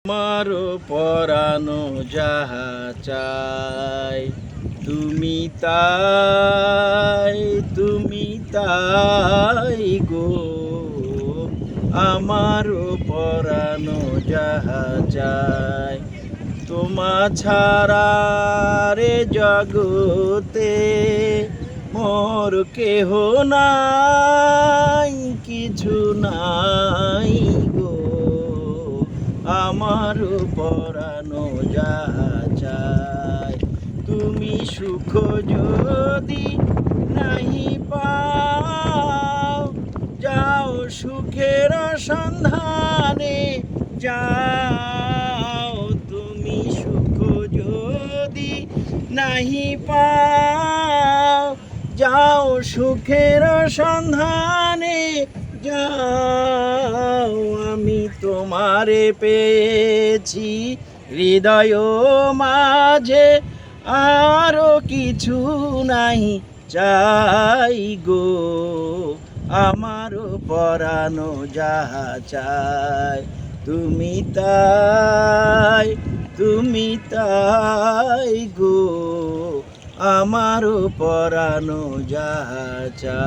আমারও পরানো যাহা চাই তুমি তাই গো। আমারও পরানো যাহা চাই তোমা ছাড়া রে জগতে মোর কেহ নাই, কিছু নাই গো। আমার পরানো যাহা চাই তুমি সুখ যদি নাহি পাও, যাও সুখের সন্ধানে যাও। তুমি সুখ যদি নাহি পাও, যাও সুখের সন্ধানে যাও। আমি তোমারে পেয়েছি হৃদয় মাঝে, আরো কিছু নাই চাই গো। আমার পরানো যাহা চাই তুমি তাই গো। আমার পরানো যাহা চাই।